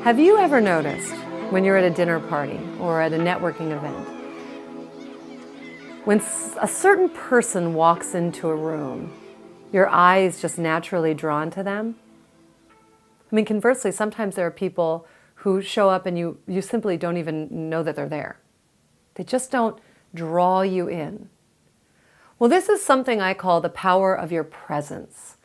Have you ever noticed when you're at a dinner party or at a networking event, when a certain person walks into a room, your eye is just naturally drawn to them? I mean, conversely, sometimes there are people who show up and you simply don't even know that they're there. They just don't draw you in. Well, this is something I call the power of your presence.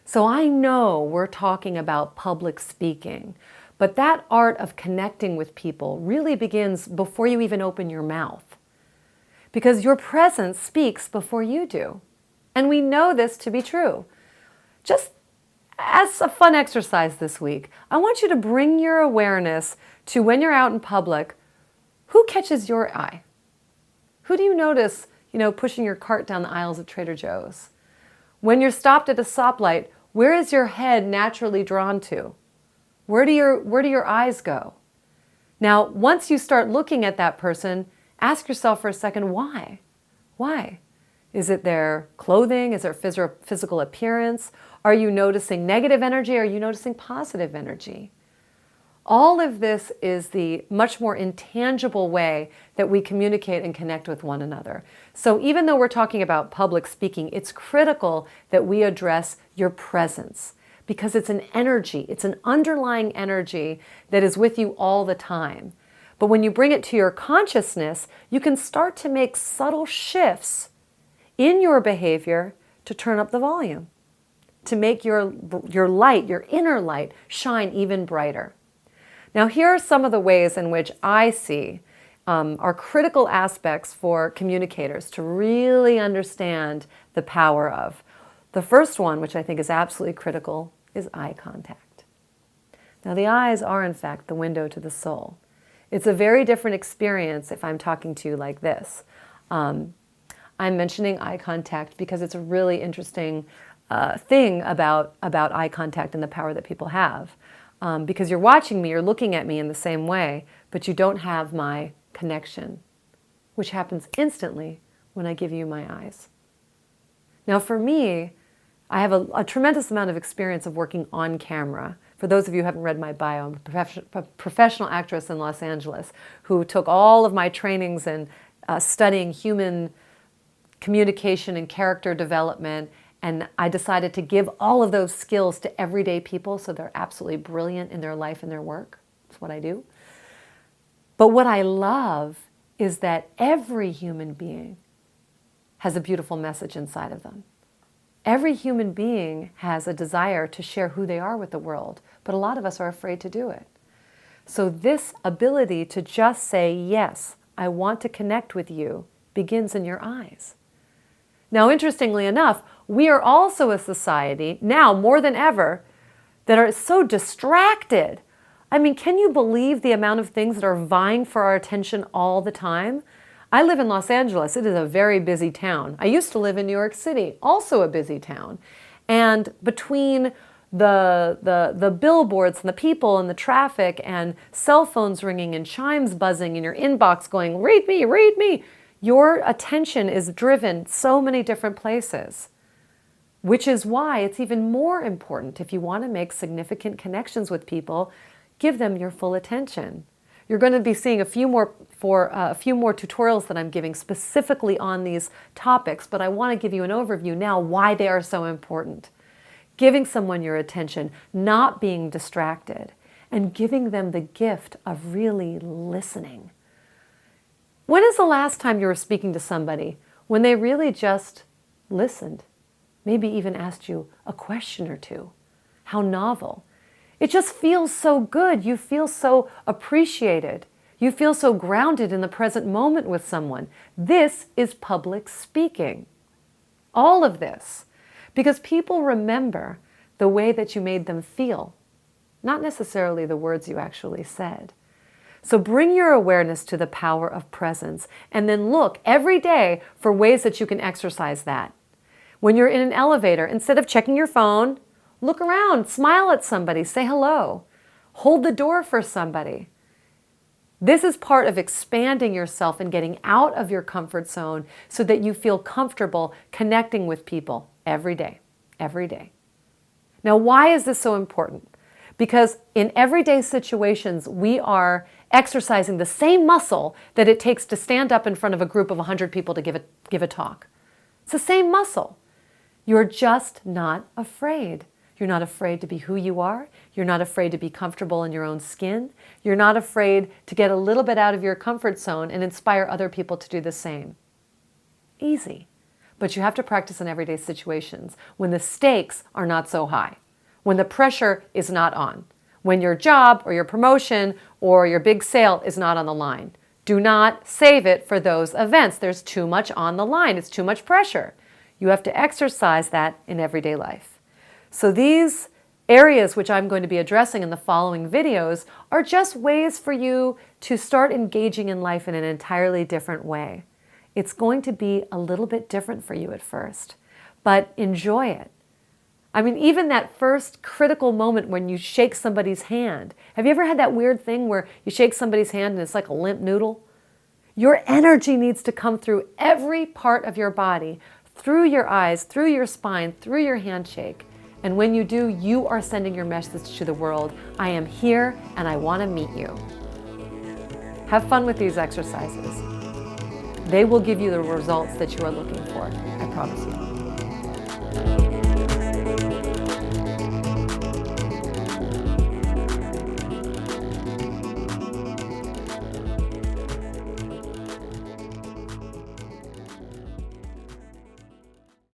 So I know we're talking about public speaking, but that art of connecting with people really begins before you even open your mouth. Because your presence speaks before you do. And we know this to be true. Just as a fun exercise this week, I want you to bring your awareness to when you're out in public, who catches your eye? Who do you notice, pushing your cart down the aisles at Trader Joe's? When you're stopped at a stoplight, where is your head naturally drawn to? Where do your eyes go? Now, once you start looking at that person, ask yourself for a second, why? Why? Is it their clothing? Is it their physical appearance? Are you noticing negative energy? Are you noticing positive energy? All of this is the much more intangible way that we communicate and connect with one another. So even though we're talking about public speaking, it's critical that we address your presence because it's an energy, it's an underlying energy that is with you all the time. But when you bring it to your consciousness, you can start to make subtle shifts in your behavior to turn up the volume, to make your light, your inner light, shine even brighter. Now, here are some of the ways in which I see are critical aspects for communicators to really understand the power of. The first one, which I think is absolutely critical, is eye contact. Now, the eyes are, in fact, the window to the soul. It's a very different experience if I'm talking to you like this. I'm mentioning eye contact because it's a really interesting thing about eye contact and the power that people have. Because you're watching me, you're looking at me in the same way, but you don't have my connection, which happens instantly when I give you my eyes. Now, for me, I have a tremendous amount of experience of working on camera. For those of you who haven't read my bio, I'm a professional actress in Los Angeles who took all of my trainings in studying human communication and character development, and I decided to give all of those skills to everyday people so they're absolutely brilliant in their life and their work. That's what I do. But what I love is that every human being has a beautiful message inside of them. Every human being has a desire to share who they are with the world, but a lot of us are afraid to do it. So this ability to just say, yes, I want to connect with you, begins in your eyes. Now, interestingly enough, we are also a society, now more than ever, that are so distracted. I mean, can you believe the amount of things that are vying for our attention all the time? I live in Los Angeles. It is a very busy town. I used to live in New York City, also a busy town. And between the billboards and the people and the traffic and cell phones ringing and chimes buzzing and your inbox going, read me, your attention is driven so many different places, which is why it's even more important if you want to make significant connections with people, give them your full attention. You're going to be seeing a few more tutorials that I'm giving specifically on these topics, but I want to give you an overview now why they are so important. Giving someone your attention, not being distracted, and giving them the gift of really listening. When is the last time you were speaking to somebody when they really just listened? Maybe even asked you a question or two. How novel. It just feels so good. You feel so appreciated. You feel so grounded in the present moment with someone. This is public speaking. All of this. Because people remember the way that you made them feel, not necessarily the words you actually said. So bring your awareness to the power of presence and then look every day for ways that you can exercise that. When you're in an elevator, instead of checking your phone, look around, smile at somebody, say hello, hold the door for somebody. This is part of expanding yourself and getting out of your comfort zone so that you feel comfortable connecting with people every day, every day. Now, why is this so important? Because in everyday situations, we are exercising the same muscle that it takes to stand up in front of a group of 100 people to give a talk. It's the same muscle. You're just not afraid. You're not afraid to be who you are. You're not afraid to be comfortable in your own skin. You're not afraid to get a little bit out of your comfort zone and inspire other people to do the same. Easy. But you have to practice in everyday situations when the stakes are not so high, when the pressure is not on, when your job or your promotion or your big sale is not on the line. Do not save it for those events. There's too much on the line. It's too much pressure. You have to exercise that in everyday life. So these areas which I'm going to be addressing in the following videos are just ways for you to start engaging in life in an entirely different way. It's going to be a little bit different for you at first, but enjoy it. I mean, even that first critical moment when you shake somebody's hand. Have you ever had that weird thing where you shake somebody's hand and it's like a limp noodle? Your energy needs to come through every part of your body, through your eyes, through your spine, through your handshake. And when you do, you are sending your message to the world. I am here and I want to meet you. Have fun with these exercises. They will give you the results that you are looking for. I promise you.